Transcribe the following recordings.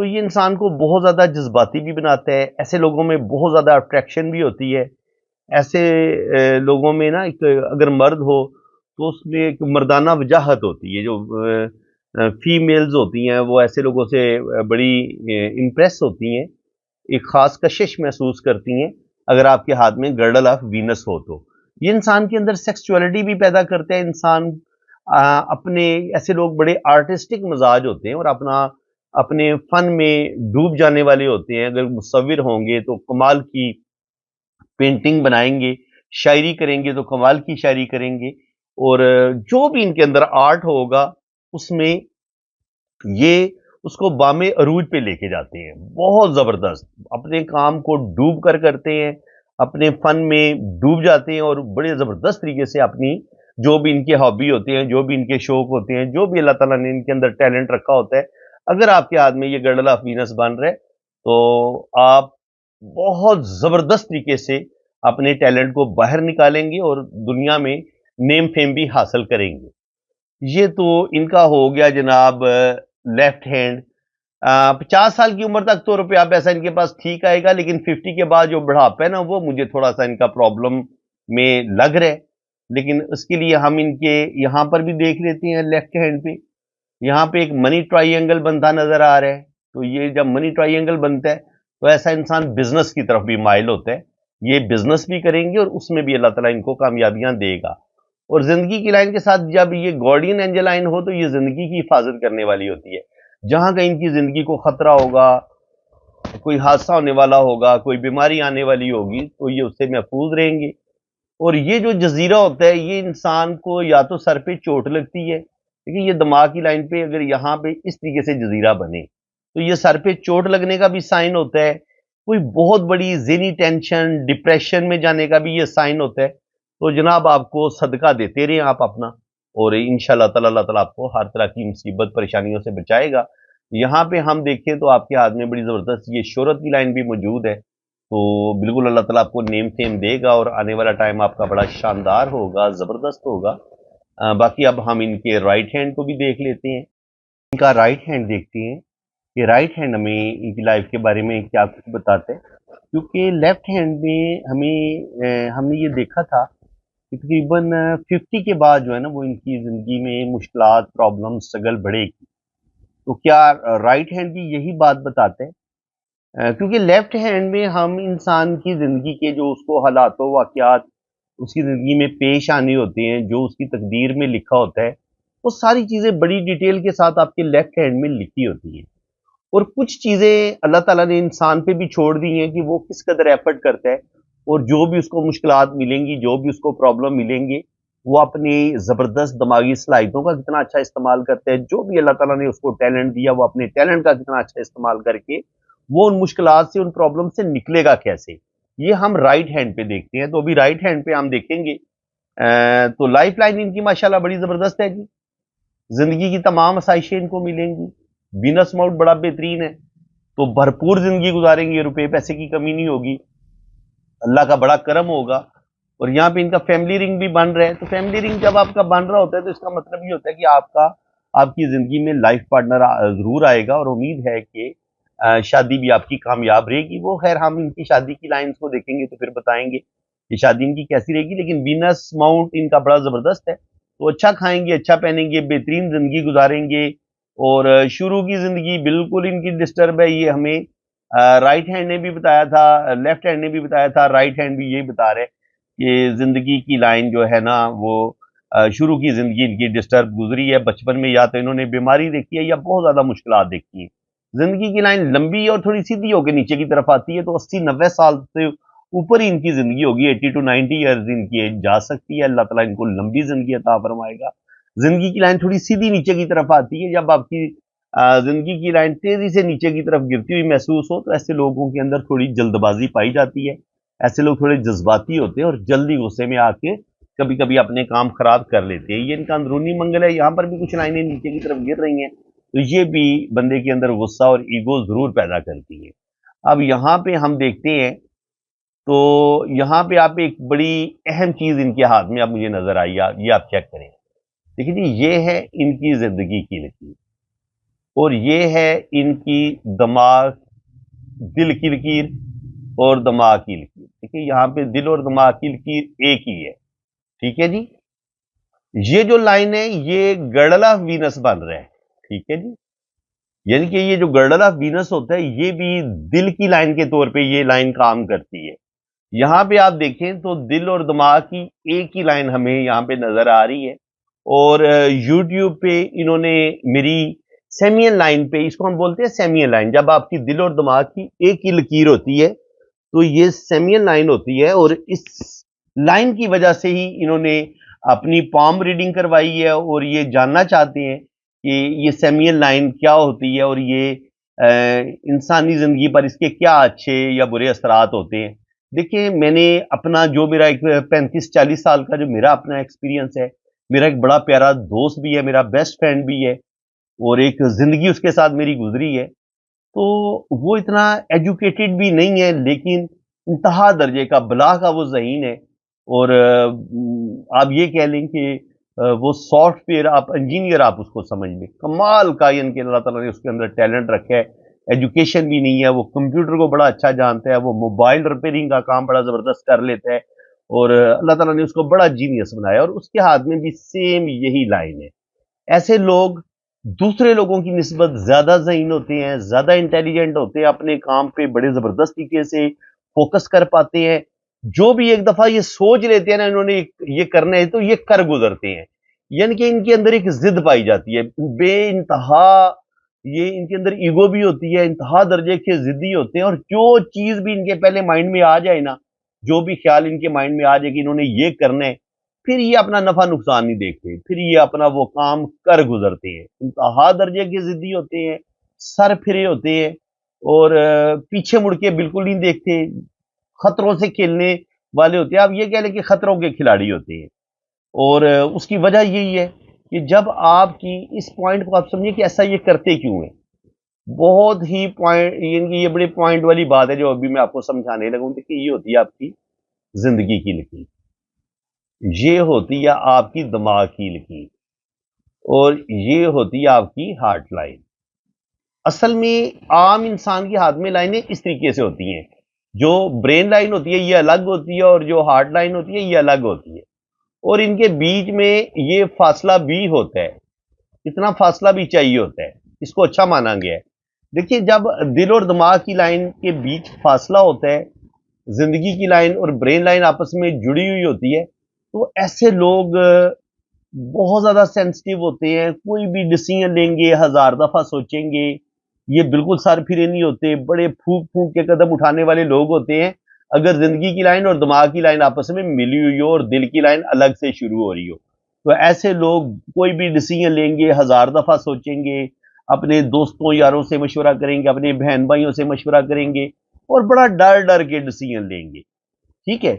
تو یہ انسان کو بہت زیادہ جذباتی بھی بناتا ہے. ایسے لوگوں میں بہت زیادہ اٹریکشن بھی ہوتی ہے. ایسے لوگوں میں نا اگر مرد ہو تو اس میں ایک مردانہ وجاہت ہوتی ہے. جو فیمیلز ہوتی ہیں وہ ایسے لوگوں سے بڑی امپریس ہوتی ہیں, ایک خاص کشش محسوس کرتی ہیں اگر آپ کے ہاتھ میں گرڈل آف وینس ہو تو. یہ انسان کے اندر سیکسچولیٹی بھی پیدا کرتا ہے. انسان اپنے ایسے لوگ بڑے آرٹسٹک مزاج ہوتے ہیں اور اپنے فن میں ڈوب جانے والے ہوتے ہیں. اگر مصور ہوں گے تو کمال کی پینٹنگ بنائیں گے, شاعری کریں گے تو کمال کی شاعری کریں گے, اور جو بھی ان کے اندر آرٹ ہوگا اس میں یہ اس کو بام عروج پہ لے کے جاتے ہیں. بہت زبردست اپنے کام کو ڈوب کر کرتے ہیں, اپنے فن میں ڈوب جاتے ہیں, اور بڑے زبردست طریقے سے اپنی جو بھی ان کے ہابی ہوتے ہیں, جو بھی ان کے شوق ہوتے ہیں, جو بھی اللہ تعالیٰ نے ان کے اندر ٹیلنٹ رکھا ہوتا ہے, اگر آپ کے ہاتھ میں یہ گرڈل آف وینس بن رہے تو آپ بہت زبردست طریقے سے اپنے ٹیلنٹ کو باہر نکالیں گے اور دنیا میں نیم فیم بھی حاصل کریں گے. یہ تو ان کا ہو گیا جناب لیفٹ ہینڈ. 50 سال کی عمر تک تو روپیہ پیسہ ان کے پاس ٹھیک آئے گا, لیکن 50 کے بعد جو بڑھاپا ہے نا وہ مجھے تھوڑا سا ان کا پرابلم میں لگ رہا ہے. لیکن اس کے لیے ہم ان کے یہاں پر بھی دیکھ لیتے ہیں لیفٹ ہینڈ پہ, یہاں پہ ایک منی ٹرائی اینگل بنتا نظر آ رہا ہے. تو یہ جب منی ٹرائی اینگل بنتا ہے تو ایسا انسان بزنس کی طرف بھی مائل ہوتا ہے. یہ بزنس بھی کریں گے اور اس میں بھی اللہ تعالیٰ ان کو کامیابیاں دے گا. اور زندگی کی لائن کے ساتھ جب یہ گارڈین اینجل لائن ہو تو یہ زندگی کی حفاظت کرنے والی ہوتی ہے. جہاں کہیں ان کی زندگی کو خطرہ ہوگا, کوئی حادثہ ہونے والا ہوگا, کوئی بیماری آنے والی ہوگی, تو یہ اس سے محفوظ رہیں گے. اور یہ جو جزیرہ ہوتا ہے یہ انسان کو یا تو سر پہ چوٹ لگتی ہے, لیکن یہ دماغ کی لائن پہ اگر یہاں پہ اس طریقے سے جزیرہ بنے تو یہ سر پہ چوٹ لگنے کا بھی سائن ہوتا ہے, کوئی بہت بڑی ذہنی ٹینشن ڈپریشن میں جانے کا بھی یہ سائن ہوتا ہے. تو جناب آپ کو صدقہ دیتے رہیں آپ اپنا, اور انشاءاللہ تعالی اللہ تعالیٰ آپ کو ہر طرح کی مصیبت پریشانیوں سے بچائے گا. یہاں پہ ہم دیکھیں تو آپ کے ہاتھ میں بڑی زبردست یہ شہرت کی لائن بھی موجود ہے. تو بالکل اللہ تعالیٰ آپ کو نیم فیم دے گا اور آنے والا ٹائم آپ کا بڑا شاندار ہوگا, زبردست ہوگا. باقی اب ہم ان کے رائٹ ہینڈ کو بھی دیکھ لیتے ہیں. ان کا رائٹ ہینڈ دیکھتے ہیں کہ رائٹ ہینڈ ہمیں ان کی لائف کے بارے میں کیا کچھ بتاتا ہے. کیونکہ لیفٹ ہینڈ میں ہم نے یہ دیکھا تھا کہ تقریباً 50 کے بعد جو ہے نا وہ ان کی زندگی میں مشکلات, پرابلم, اسٹرگل بڑھے گی. تو کیا رائٹ ہینڈ بھی یہی بات بتاتے ہیں؟ کیونکہ لیفٹ ہینڈ میں ہم انسان کی زندگی کے جو اس کو حالات و واقعات اس کی زندگی میں پیش آنے ہوتے ہیں, جو اس کی تقدیر میں لکھا ہوتا ہے, وہ ساری چیزیں بڑی ڈیٹیل کے ساتھ آپ کے لیفٹ ہینڈ میں لکھی ہوتی ہیں. اور کچھ چیزیں اللہ تعالیٰ نے انسان پہ بھی چھوڑ دی ہیں کہ وہ کس قدر ایفرٹ کرتا ہے, اور جو بھی اس کو مشکلات ملیں گی, جو بھی اس کو پرابلم ملیں گے, وہ اپنی زبردست دماغی صلاحیتوں کا کتنا اچھا استعمال کرتا ہے. جو بھی اللہ تعالیٰ نے اس کو ٹیلنٹ دیا وہ اپنے ٹیلنٹ کا کتنا اچھا استعمال کر کے وہ ان مشکلات سے, ان پرابلم سے نکلے گا کیسے. یہ ہم رائٹ ہینڈ پہ دیکھتے ہیں. تو ابھی رائٹ ہینڈ پہ ہم دیکھیں گے تو لائف لائن ان کی ماشاءاللہ بڑی زبردست ہے جی. زندگی کی تمام آسائشیں ان کو ملیں گی. بزنس اماؤنٹ بڑا بہترین ہے, تو بھرپور زندگی گزاریں گے, روپے پیسے کی کمی نہیں ہوگی, اللہ کا بڑا کرم ہوگا. اور یہاں پہ ان کا فیملی رنگ بھی بن رہا ہے. تو فیملی رنگ جب آپ کا بن رہا ہوتا ہے تو اس کا مطلب یہ ہوتا ہے کہ آپ کی زندگی میں لائف پارٹنر ضرور آئے گا, اور امید ہے کہ شادی بھی آپ کی کامیاب رہے گی. وہ خیر ہم ان کی شادی کی لائنز کو دیکھیں گے تو پھر بتائیں گے کہ شادی ان کی کیسی رہے گی. لیکن وینس ماؤنٹ ان کا بڑا زبردست ہے. تو اچھا کھائیں گے, اچھا پہنیں گے, بہترین زندگی گزاریں گے. اور شروع کی زندگی بالکل ان کی ڈسٹرب ہے. یہ ہمیں رائٹ ہینڈ نے بھی بتایا تھا, لیفٹ ہینڈ نے بھی بتایا تھا, رائٹ ہینڈ بھی یہی بتا رہے کہ زندگی کی لائن جو ہے نا وہ شروع کی زندگی ان کی ڈسٹرب گزری ہے. بچپن میں یا تو انہوں نے بیماری دیکھی ہے یا بہت زیادہ مشکلات دیکھی ہیں. زندگی کی لائن لمبی اور تھوڑی سیدھی ہو کے نیچے کی طرف آتی ہے. تو 80-90 سال سے اوپر ہی ان کی زندگی ہوگی. 80 to 90 ایئرز ان کی ایج جا سکتی ہے. اللہ تعالیٰ ان کو لمبی زندگی عطا فرمائے گا. زندگی کی لائن تھوڑی سیدھی نیچے کی طرف آتی ہے. جب آپ کی زندگی کی لائن تیزی سے نیچے کی طرف گرتی ہوئی محسوس ہو تو ایسے لوگوں کے اندر تھوڑی جلد بازی پائی جاتی ہے. ایسے لوگ تھوڑے جذباتی ہوتے ہیں اور جلدی غصے میں آ کے کبھی کبھی اپنے کام خراب کر لیتے ہیں. یہ ان کا اندرونی منگل ہے. یہاں پر بھی کچھ لائنیں نیچے کی طرف گر رہی ہیں, تو یہ بھی بندے کے اندر غصہ اور ایگو ضرور پیدا کرتی ہے. اب یہاں پہ ہم دیکھتے ہیں تو یہاں پہ آپ ایک بڑی اہم چیز ان کے ہاتھ میں اب مجھے نظر آئی. یہ آپ چیک کریں, دیکھیے جی, یہ ہے ان کی زندگی کی لکیر, اور یہ ہے ان کی دماغ، دل کی لکیر اور دماغ کی لکیر. دیکھیے یہاں پہ دل اور دماغ کی لکیر ایک ہی ہے. ٹھیک ہے جی. یہ جو لائن ہے یہ گرڈل آف وینس بن رہا ہے. ٹھیک ہے جی. یعنی کہ یہ جو گرڈل آف وینس ہوتا ہے یہ بھی دل کی لائن کے طور پہ یہ لائن کام کرتی ہے. یہاں پہ آپ دیکھیں تو دل اور دماغ کی ایک ہی لائن ہمیں یہاں پہ نظر آ رہی ہے. اور یوٹیوب پہ انہوں نے میری سیمین لائن پہ، اس کو ہم بولتے ہیں سیمین لائن، جب آپ کی دل اور دماغ کی ایک ہی لکیر ہوتی ہے تو یہ سیمین لائن ہوتی ہے. اور اس لائن کی وجہ سے ہی انہوں نے اپنی پام ریڈنگ کروائی ہے اور یہ جاننا چاہتے ہیں کہ یہ سیمین لائن کیا ہوتی ہے اور یہ انسانی زندگی پر اس کے کیا اچھے یا برے اثرات ہوتے ہیں. دیکھیں میں نے اپنا جو میرا ایک 35-40 سال کا جو میرا اپنا ایکسپیرینس ہے، میرا ایک بڑا پیارا دوست بھی ہے، میرا بیسٹ فرینڈ بھی ہے، اور ایک زندگی اس کے ساتھ میری گزری ہے. تو وہ اتنا ایجوکیٹڈ بھی نہیں ہے لیکن انتہا درجے کا بلا کا وہ ذہین ہے. اور آپ یہ کہہ لیں کہ وہ سافٹ ویئر آپ انجینئر آپ اس کو سمجھ لیں، کمال کا ان کے اللہ تعالیٰ نے اس کے اندر ٹیلنٹ رکھا ہے. ایجوکیشن بھی نہیں ہے، وہ کمپیوٹر کو بڑا اچھا جانتا ہے، وہ موبائل ریپیئرنگ کا کام بڑا زبردست کر لیتا ہے، اور اللہ تعالیٰ نے اس کو بڑا جینیس بنایا. اور اس کے ہاتھ میں بھی سیم یہی لائن ہے. ایسے لوگ دوسرے لوگوں کی نسبت زیادہ ذہین ہوتے ہیں، زیادہ انٹیلیجنٹ ہوتے ہیں، اپنے کام پہ بڑے زبردست طریقے سے فوکس کر پاتے ہیں. جو بھی ایک دفعہ یہ سوچ لیتے ہیں نا انہوں نے یہ کرنا ہے تو یہ کر گزرتے ہیں. یعنی کہ ان کے اندر ایک ضد پائی جاتی ہے بے انتہا. یہ ان کے اندر ایگو بھی ہوتی ہے، انتہا درجے کے ضدی ہوتے ہیں، اور جو چیز بھی ان کے پہلے مائنڈ میں آ جائے نا، جو بھی خیال ان کے مائنڈ میں آ جائے کہ انہوں نے یہ کرنا ہے، پھر یہ اپنا نفع نقصان نہیں دیکھتے، پھر یہ اپنا وہ کام کر گزرتے ہیں. انتہا درجے کے ضدی ہوتے ہیں، سر پھرے ہوتے ہیں، اور پیچھے مڑ کے بالکل نہیں دیکھتے، خطروں سے کھیلنے والے ہوتے ہیں. آپ یہ کہہ لیں کہ خطروں کے کھلاڑی ہوتے ہیں. اور اس کی وجہ یہی ہے کہ جب آپ کی اس پوائنٹ کو آپ سمجھیں کہ ایسا یہ کرتے کیوں ہیں. بہت ہی پوائنٹ، یہ بڑے پوائنٹ والی بات ہے جو ابھی میں آپ کو سمجھانے لگوں کہ یہ ہوتی ہے آپ کی زندگی کی لکیر، یہ ہوتی ہے آپ کی دماغ کی لکیر، اور یہ ہوتی ہے آپ کی ہارٹ لائن. اصل میں عام انسان کے ہاتھ میں لائنیں اس طریقے سے ہوتی ہیں. جو برین لائن ہوتی ہے یہ الگ ہوتی ہے، اور جو ہارٹ لائن ہوتی ہے یہ الگ ہوتی ہے، اور ان کے بیچ میں یہ فاصلہ بھی ہوتا ہے. اتنا فاصلہ بھی چاہیے ہوتا ہے، اس کو اچھا مانا گیا ہے. دیکھیے جب دل اور دماغ کی لائن کے بیچ فاصلہ ہوتا ہے، زندگی کی لائن اور برین لائن آپس میں جڑی ہوئی ہوتی ہے، تو ایسے لوگ بہت زیادہ سینسٹیو ہوتے ہیں. کوئی بھی ڈیسیژن لیں گے 1000 دفعہ سوچیں گے. یہ بالکل سر پھرے نہیں ہوتے، بڑے پھونک پھونک کے قدم اٹھانے والے لوگ ہوتے ہیں اگر زندگی کی لائن اور دماغ کی لائن آپس میں ملی ہوئی ہو اور دل کی لائن الگ سے شروع ہو رہی ہو. تو ایسے لوگ کوئی بھی ڈیسیژن لیں گے 1000 دفعہ سوچیں گے، اپنے دوستوں یاروں سے مشورہ کریں گے، اپنے بہن بھائیوں سے مشورہ کریں گے، اور بڑا ڈر ڈر کے ڈیسیژن لیں گے. ٹھیک ہے.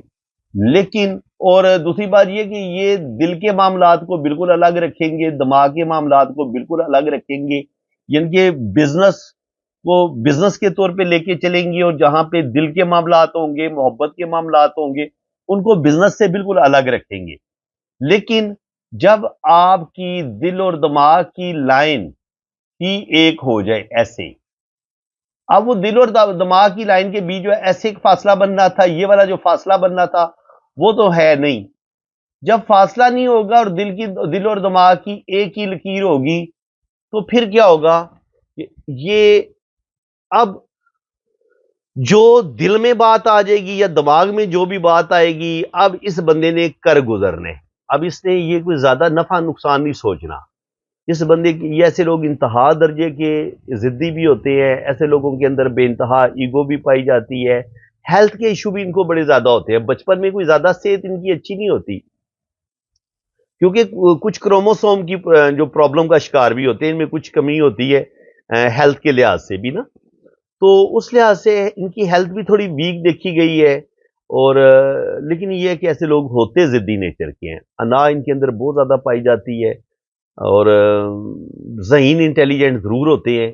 لیکن اور دوسری بات یہ کہ یہ دل کے معاملات کو بالکل الگ رکھیں گے، دماغ کے معاملات کو بالکل الگ رکھیں گے. یعنی کہ بزنس کو بزنس کے طور پہ لے کے چلیں گی، اور جہاں پہ دل کے معاملات ہوں گے، محبت کے معاملات ہوں گے، ان کو بزنس سے بالکل الگ رکھیں گے. لیکن جب آپ کی دل اور دماغ کی لائن ہی ایک ہو جائے ایسے، اب وہ دل اور دماغ کی لائن کے بیچ جو ایسے ایک فاصلہ بننا تھا، یہ والا جو فاصلہ بننا تھا وہ تو ہے نہیں. جب فاصلہ نہیں ہوگا اور دل اور دماغ کی ایک ہی لکیر ہوگی تو پھر کیا ہوگا؟ یہ اب جو دل میں بات آ جائے گی یا دماغ میں جو بھی بات آئے گی، اب اس بندے نے کر گزرنے، اب اس نے یہ کوئی زیادہ نفع نقصان نہیں سوچنا. اس بندے کی، یہ ایسے لوگ انتہا درجے کے ضدی بھی ہوتے ہیں. ایسے لوگوں کے اندر بے انتہا ایگو بھی پائی جاتی ہے. ہیلتھ کے ایشو بھی ان کو بڑے زیادہ ہوتے ہیں. بچپن میں کوئی زیادہ صحت ان کی اچھی نہیں ہوتی، کیونکہ کچھ کروموسوم کی جو پرابلم کا شکار بھی ہوتے ہیں، ان میں کچھ کمی ہوتی ہے ہیلتھ کے لحاظ سے بھی نا. تو اس لحاظ سے ان کی ہیلتھ بھی تھوڑی ویک دیکھی گئی ہے. اور لیکن یہ ہے کہ ایسے لوگ ہوتے ضدی نیچر کے ہیں. انا ان کے اندر بہت زیادہ پائی جاتی ہے، اور ذہین انٹیلیجنٹ ضرور ہوتے ہیں،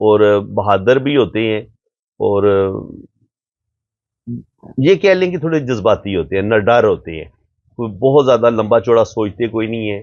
اور بہادر بھی ہوتے ہیں، اور یہ کہہ لیں کہ تھوڑے جذباتی ہوتے ہیں، نہ ڈر ہوتے ہیں. کوئی بہت زیادہ لمبا چوڑا سوچتے کوئی نہیں ہے.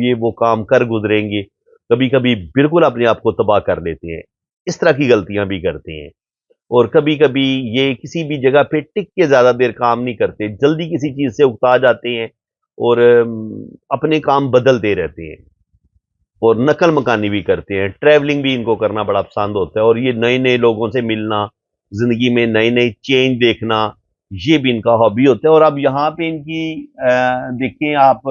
یہ وہ کام کر گزریں گے, کبھی کبھی بالکل اپنے آپ کو تباہ کر لیتے ہیں. اس طرح کی غلطیاں بھی کرتے ہیں. اور کبھی کبھی یہ کسی بھی جگہ پہ ٹک کے زیادہ دیر کام نہیں کرتے, جلدی کسی چیز سے اکتا جاتے ہیں اور اپنے کام بدلتے رہتے ہیں, اور نقل مکانی بھی کرتے ہیں. ٹریولنگ بھی ان کو کرنا بڑا پسند ہوتا ہے, اور یہ نئے نئے لوگوں سے ملنا, زندگی میں نئی نئی چینج دیکھنا, یہ بھی ان کا ہابی ہوتا ہے. اور اب یہاں پہ ان کی دیکھیں آپ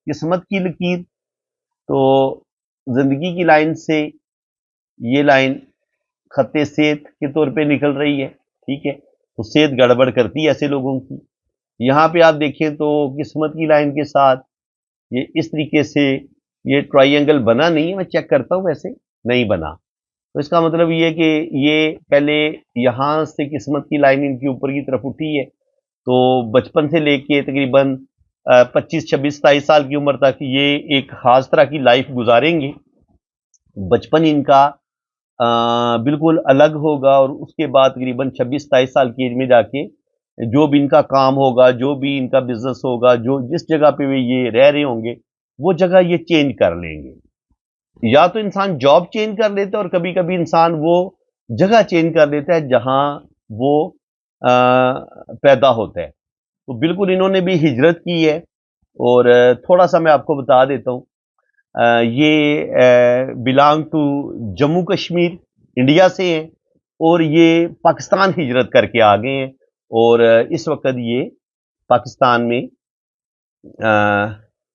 قسمت کی لکیر, تو زندگی کی لائن سے یہ لائن خط سیت کے طور پہ نکل رہی ہے. ٹھیک ہے, تو سیت گڑبڑ کرتی ہے ایسے لوگوں کی. یہاں پہ آپ دیکھیں تو قسمت کی لائن کے ساتھ یہ اس طریقے سے یہ ٹرائی اینگل بنا نہیں ہے, میں چیک کرتا ہوں, ویسے نہیں بنا. تو اس کا مطلب یہ کہ یہ پہلے یہاں سے قسمت کی لائن ان کے اوپر کی طرف اٹھی ہے, تو بچپن سے لے کے تقریباً 25 26 27 سال کی عمر تک یہ ایک خاص طرح کی لائف گزاریں گے. بچپن ان کا بالکل الگ ہوگا, اور اس کے بعد تقریباً 26 27 سال کی ایج میں جا کے جو بھی ان کا کام ہوگا, جو بھی ان کا بزنس ہوگا, جو جس جگہ پہ یہ رہ رہے ہوں گے, وہ جگہ یہ چینج کر لیں گے. یا تو انسان جاب چینج کر لیتا ہے, اور کبھی کبھی انسان وہ جگہ چینج کر لیتا ہے جہاں وہ پیدا ہوتا ہے. تو بالکل انہوں نے بھی ہجرت کی ہے. اور تھوڑا سا میں آپ کو بتا دیتا ہوں, یہ belong to Jammu Kashmir, India سے ہیں, اور یہ پاکستان ہجرت کر کے آ گئے ہیں, اور اس وقت یہ پاکستان میں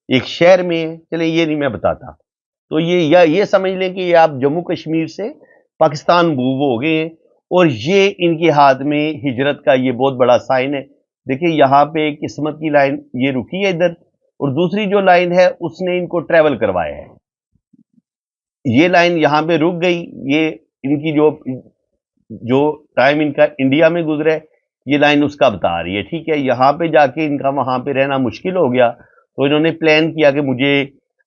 ایک شہر میں ہیں. چلیں یہ نہیں میں بتاتا, تو یہ سمجھ لیں کہ یہ آپ جموں کشمیر سے پاکستان موو ہو گئے ہیں, اور یہ ان کے ہاتھ میں ہجرت کا یہ بہت بڑا سائن ہے. دیکھیں یہاں پہ قسمت کی لائن یہ رکی ہے ادھر, اور دوسری جو لائن ہے اس نے ان کو ٹریول کروایا ہے. یہ لائن یہاں پہ رک گئی, یہ ان کی جو ٹائم ان کا انڈیا میں گزرا ہے, یہ لائن اس کا بتا رہی ہے. ٹھیک ہے, یہاں پہ جا کے ان کا وہاں پہ رہنا مشکل ہو گیا, تو انہوں نے پلان کیا کہ مجھے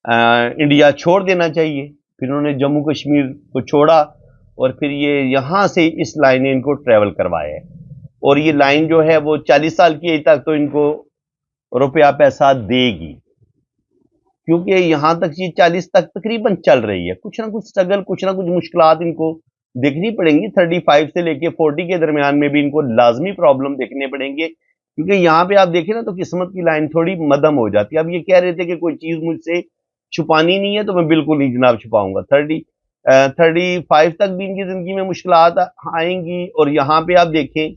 انڈیا چھوڑ دینا چاہیے. پھر انہوں نے جموں کشمیر کو چھوڑا, اور پھر یہ یہاں سے اس لائن نے ان کو ٹریول کروایا ہے. اور یہ لائن جو ہے وہ 40 سال کی ایج تک تو ان کو روپیہ پیسہ دے گی, کیونکہ یہاں تک یہ 40 تک تقریباً چل رہی ہے. کچھ نہ کچھ سٹرگل, کچھ نہ کچھ مشکلات ان کو دیکھنی پڑیں گی. 35 سے لے کے 40 کے درمیان میں بھی ان کو لازمی پرابلم دیکھنے پڑیں گے, کیونکہ یہاں پہ آپ دیکھیں نا تو قسمت کی لائن تھوڑی مدھم ہو جاتی ہے. اب یہ کہہ رہے تھے کہ کوئی چیز مجھ سے چھپانی نہیں ہے, تو میں بالکل نہیں جناب چھپاؤں گا. 35 تک بھی ان کی زندگی میں مشکلات آئیں گی. اور یہاں پہ آپ دیکھیں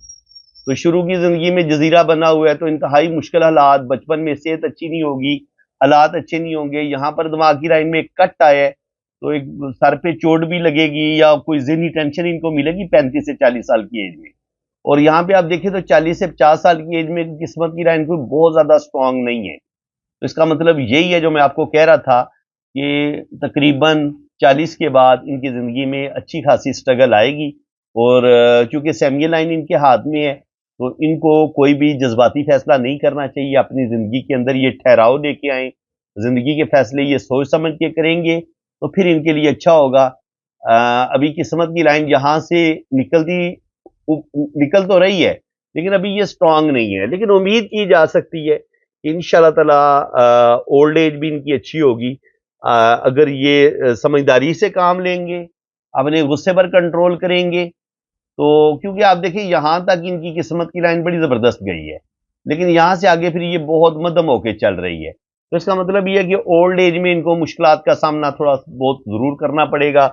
تو شروع کی زندگی میں جزیرہ بنا ہوا ہے, تو انتہائی مشکل حالات, بچپن میں صحت اچھی نہیں ہوگی, حالات اچھے نہیں ہوں گے. یہاں پر دماغ کی لائن میں ایک کٹ آیا ہے, تو ایک سر پہ چوٹ بھی لگے گی, یا کوئی ذہنی ٹینشن ان کو ملے گی 35 سے 40 سال کی ایج میں. اور یہاں پہ آپ دیکھیں تو 40 سے 50 سال کی ایج میں قسمت کی لائن کوئی بہت زیادہ سٹرونگ نہیں ہے. تو اس کا مطلب یہی ہے جو میں آپ کو کہہ رہا تھا, کہ تقریباً 40 کے بعد ان کی زندگی میں اچھی خاصی سٹرگل آئے گی. اور چونکہ سیمیل لائن ان کے ہاتھ میں ہے, تو ان کو کوئی بھی جذباتی فیصلہ نہیں کرنا چاہیے. اپنی زندگی کے اندر یہ ٹھہراؤ لے کے آئیں, زندگی کے فیصلے یہ سوچ سمجھ کے کریں گے, تو پھر ان کے لیے اچھا ہوگا. ابھی قسمت کی لائن یہاں سے نکل تو رہی ہے, لیکن ابھی یہ سٹرونگ نہیں ہے. لیکن امید کی جا سکتی ہے کہ انشاءاللہ تعالی اولڈ ایج بھی ان کی اچھی ہوگی, اگر یہ سمجھداری سے کام لیں گے, اپنے غصے پر کنٹرول کریں گے. تو کیونکہ آپ دیکھیں یہاں تک ان کی قسمت کی لائن بڑی زبردست گئی ہے, لیکن یہاں سے آگے پھر یہ بہت مدھم ہو کے چل رہی ہے. تو اس کا مطلب یہ ہے کہ اولڈ ایج میں ان کو مشکلات کا سامنا تھوڑا بہت ضرور کرنا پڑے گا.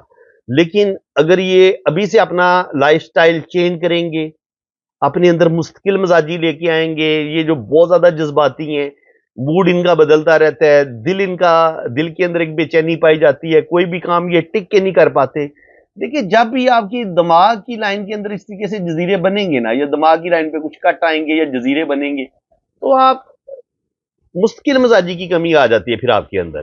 لیکن اگر یہ ابھی سے اپنا لائف سٹائل چینج کریں گے, اپنے اندر مستقل مزاجی لے کے آئیں گے, یہ جو بہت زیادہ جذباتی ہیں, موڈ ان کا بدلتا رہتا ہے, دل کے اندر ایک بے چینی پائی جاتی ہے, کوئی بھی کام یہ ٹک کے نہیں کر پاتے. دیکھیں جب بھی آپ کی دماغ کی لائن کے اندر اس طریقے سے جزیرے بنیں گے نا, یا دماغ کی لائن پہ کچھ کٹ آئیں گے یا جزیرے بنیں گے, تو آپ مستقل مزاجی کی کمی آ جاتی ہے پھر آپ کے اندر.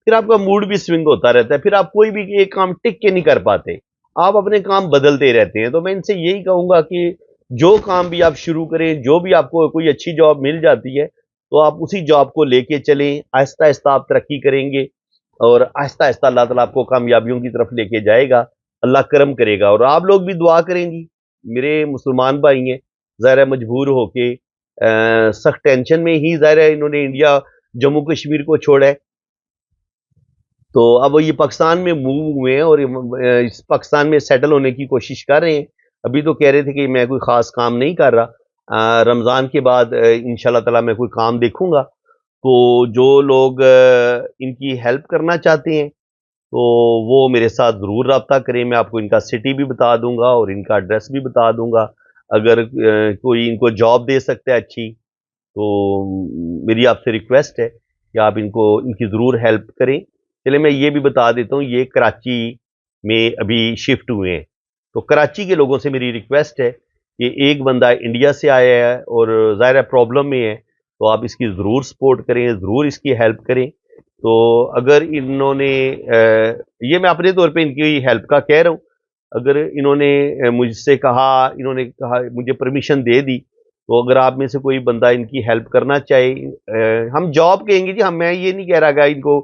پھر آپ کا موڈ بھی سوئنگ ہوتا رہتا ہے, پھر آپ کوئی بھی ایک کام ٹک کے نہیں کر پاتے, آپ اپنے کام بدلتے رہتے ہیں. تو میں ان سے یہی کہوں گا کہ جو کام بھی آپ شروع کریں, جو بھی آپ کو کوئی اچھی جاب مل جاتی ہے, تو آپ اسی جاب کو لے کے چلیں. آہستہ آہستہ آپ ترقی کریں گے, اور آہستہ آہستہ اللہ تعالیٰ آپ کو کامیابیوں کی طرف لے کے جائے گا, اللہ کرم کرے گا. اور آپ لوگ بھی دعا کریں گی, میرے مسلمان بھائی ہیں, ظاہر ہے مجبور ہو کے سخت ٹینشن میں ہی ظاہر ہے انہوں نے انڈیا جموں کشمیر کو چھوڑا ہے، تو اب وہ یہ پاکستان میں موو ہوئے ہیں اور اس پاکستان میں سیٹل ہونے کی کوشش کر رہے ہیں۔ ابھی تو کہہ رہے تھے کہ میں کوئی خاص کام نہیں کر رہا، رمضان کے بعد انشاءاللہ تعالی میں کوئی کام دیکھوں گا۔ تو جو لوگ ان کی ہیلپ کرنا چاہتے ہیں تو وہ میرے ساتھ ضرور رابطہ کریں، میں آپ کو ان کا سٹی بھی بتا دوں گا اور ان کا ایڈریس بھی بتا دوں گا۔ اگر کوئی ان کو جاب دے سکتا ہے اچھی تو میری آپ سے ریکویسٹ ہے کہ آپ ان کی ضرور ہیلپ کریں۔ چلے میں یہ بھی بتا دیتا ہوں، یہ کراچی میں ابھی شفٹ ہوئے ہیں، تو کراچی کے لوگوں سے میری ریکویسٹ ہے کہ ایک بندہ انڈیا سے آیا ہے اور ظاہر پرابلم میں ہے، تو آپ اس کی ضرور سپورٹ کریں، ضرور اس کی ہیلپ کریں۔ تو اگر انہوں نے یہ میں اپنے طور پہ ان کی ہیلپ کا کہہ رہا ہوں، اگر انہوں نے کہا مجھے پرمیشن دے دی، تو اگر آپ میں سے کوئی بندہ ان کی ہیلپ کرنا چاہے، ہم جاب کہیں گے جی، میں یہ نہیں کہہ رہا کہ ان کو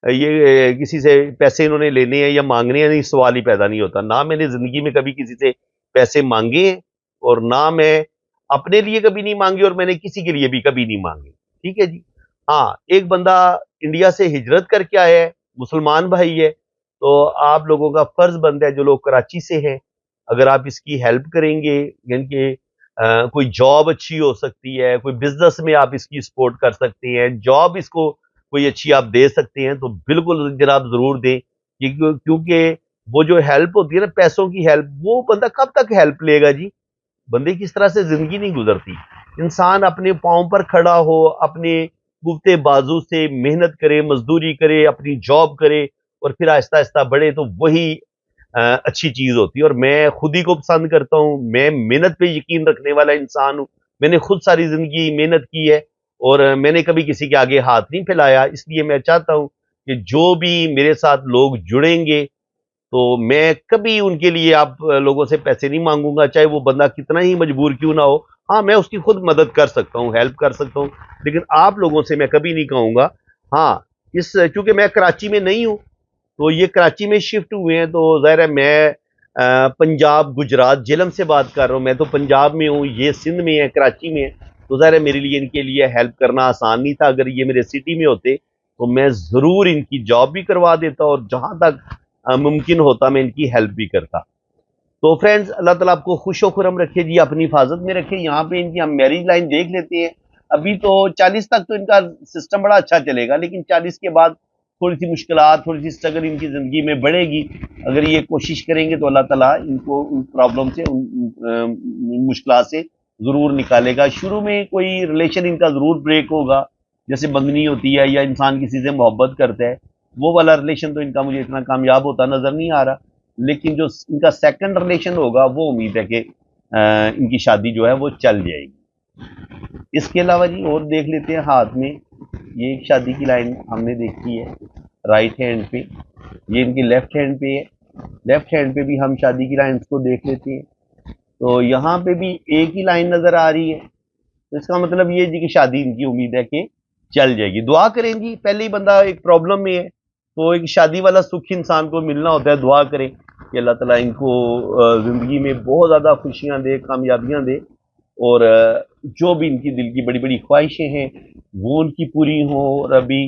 یہ کسی سے پیسے انہوں نے لینے ہیں یا مانگنے ہیں، نہیں، سوال ہی پیدا نہیں ہوتا۔ نہ میں نے زندگی میں کبھی کسی سے پیسے مانگے ہیں اور نہ میں اپنے لیے کبھی نہیں مانگے اور میں نے کسی کے لیے بھی کبھی نہیں مانگے، ٹھیک ہے جی۔ ہاں، ایک بندہ انڈیا سے ہجرت کر کے آیا ہے، مسلمان بھائی ہے، تو آپ لوگوں کا فرض بند ہے جو لوگ کراچی سے ہیں، اگر آپ اس کی ہیلپ کریں گے، یعنی کہ کوئی جاب اچھی ہو سکتی ہے، کوئی بزنس میں آپ اس کی سپورٹ کر سکتے ہیں، جاب اس کو کوئی اچھی آپ دے سکتے ہیں تو بالکل جناب ضرور دیں، کیونکہ وہ جو ہیلپ ہوتی ہے نا، پیسوں کی ہیلپ، وہ بندہ کب تک ہیلپ لے گا جی؟ بندے کی اس طرح سے زندگی نہیں گزرتی۔ انسان اپنے پاؤں پر کھڑا ہو، اپنے قوت بازو سے محنت کرے، مزدوری کرے، اپنی جاب کرے اور پھر آہستہ آہستہ بڑھے، تو وہی اچھی چیز ہوتی ہے۔ اور میں خود ہی کو پسند کرتا ہوں، میں محنت پہ یقین رکھنے والا انسان ہوں، میں نے خود ساری زندگی محنت کی ہے اور میں نے کبھی کسی کے آگے ہاتھ نہیں پھیلایا، اس لیے میں چاہتا ہوں کہ جو بھی میرے ساتھ لوگ جڑیں گے تو میں کبھی ان کے لیے آپ لوگوں سے پیسے نہیں مانگوں گا، چاہے وہ بندہ کتنا ہی مجبور کیوں نہ ہو۔ ہاں، میں اس کی خود مدد کر سکتا ہوں، ہیلپ کر سکتا ہوں، لیکن آپ لوگوں سے میں کبھی نہیں کہوں گا۔ ہاں، چونکہ میں کراچی میں نہیں ہوں، تو یہ کراچی میں شفٹ ہوئے ہیں، تو ظاہر ہے میں پنجاب، گجرات، جہلم سے بات کر رہا ہوں، میں تو پنجاب میں ہوں، یہ سندھ میں ہے، کراچی میں ہے، تو ظاہر ہے میرے لیے ان کے لیے ہیلپ کرنا آسان نہیں تھا۔ اگر یہ میرے سٹی میں ہوتے تو میں ضرور ان کی جاب بھی کروا دیتا اور جہاں تک ممکن ہوتا میں ان کی ہیلپ بھی کرتا۔ تو فرینڈز، اللہ تعالیٰ آپ کو خوش و خرم رکھے جی، اپنی حفاظت میں رکھے۔ یہاں پہ ان کی ہم میرج لائن دیکھ لیتے ہیں۔ ابھی تو 40 تک تو ان کا سسٹم بڑا اچھا چلے گا، لیکن 40 کے بعد تھوڑی سی مشکلات، تھوڑی سی اسٹرگل ان کی زندگی میں بڑھے گی۔ اگر یہ کوشش کریں گے تو اللہ تعالیٰ ان کو ان پرابلم سے، ان مشکلات سے ضرور نکالے گا۔ شروع میں کوئی ریلیشن ان کا ضرور بریک ہوگا، جیسے بندنی ہوتی ہے یا انسان کسی سے محبت کرتا ہے، وہ والا ریلیشن تو ان کا مجھے اتنا کامیاب ہوتا نظر نہیں آ رہا، لیکن جو ان کا سیکنڈ ریلیشن ہوگا وہ امید ہے کہ ان کی شادی جو ہے وہ چل جائے گی۔ اس کے علاوہ جی اور دیکھ لیتے ہیں ہاتھ میں، یہ ایک شادی کی لائن ہم نے دیکھی ہے رائٹ ہینڈ پہ، یہ ان کی لیفٹ ہینڈ پہ ہے، لیفٹ ہینڈ پہ بھی ہم شادی کی لائنس کو دیکھ لیتے ہیں، تو یہاں پہ بھی ایک ہی لائن نظر آ رہی ہے، تو اس کا مطلب یہ جی کہ شادی ان کی امید ہے کہ چل جائے گی۔ دعا کریں جی، پہلے ہی بندہ ایک پرابلم میں ہے تو ایک شادی والا سکھ انسان کو ملنا ہوتا ہے، دعا کریں کہ اللہ تعالیٰ ان کو زندگی میں بہت زیادہ خوشیاں دے، کامیابیاں دے، اور جو بھی ان کی دل کی بڑی بڑی خواہشیں ہیں وہ ان کی پوری ہوں۔ اور ابھی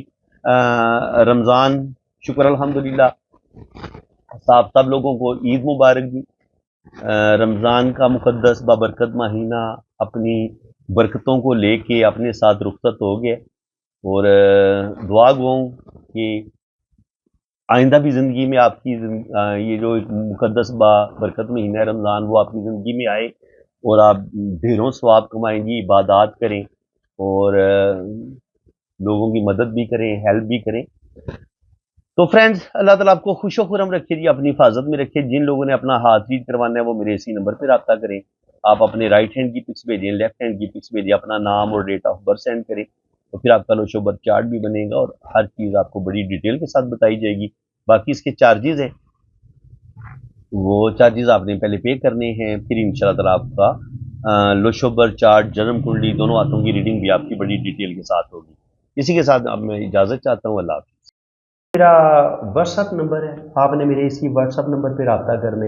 رمضان، شکر الحمدللہ، سب لوگوں کو عید مبارک دی۔ رمضان کا مقدس بابرکت مہینہ اپنی برکتوں کو لے کے اپنے ساتھ رخصت ہو گیا، اور دعا گوں کہ آئندہ بھی زندگی میں آپ کی یہ جو ایک مقدس برکت مہینہ ہے رمضان، وہ آپ کی زندگی میں آئے اور آپ ڈھیروں ثواب کمائیں گی، عبادات کریں اور لوگوں کی مدد بھی کریں، ہیلپ بھی کریں۔ تو فرینڈز، اللہ تعالیٰ آپ کو خوش و خرم رکھے جی، اپنی حفاظت میں رکھے۔ جن لوگوں نے اپنا ہاتھ ریڈ کروانا ہے وہ میرے اسی نمبر پہ رابطہ کریں۔ آپ اپنے رائٹ ہینڈ کی پکس بھیجیں، لیفٹ ہینڈ کی پکس بھیجیں، اپنا نام اور ڈیٹ آف برتھ سینڈ کریں، تو پھر آپ کا لوشو برتھ چارٹ بھی بنے گا اور ہر چیز آپ کو بڑی ڈیٹیل کے ساتھ بتائی جائے گی۔ باقی اس کے چارجز ہیں، وہ چارجز آپ نے پہلے پے کرنے ہیں، پھر انشاءاللہ تعالیٰ آپ کا لوشو برتھ چارٹ، جنم کنڈلی، دونوں ہاتھوں کی ریڈنگ بھی آپ کی بڑی ڈیٹیل کے ساتھ ہوگی۔ اسی کے ساتھ اب میں اجازت چاہتا ہوں، اللہ حافظ۔ میرا واٹس ایپ نمبر ہے، آپ نے میرے اسی واٹس ایپ نمبر پہ رابطہ کرنے۔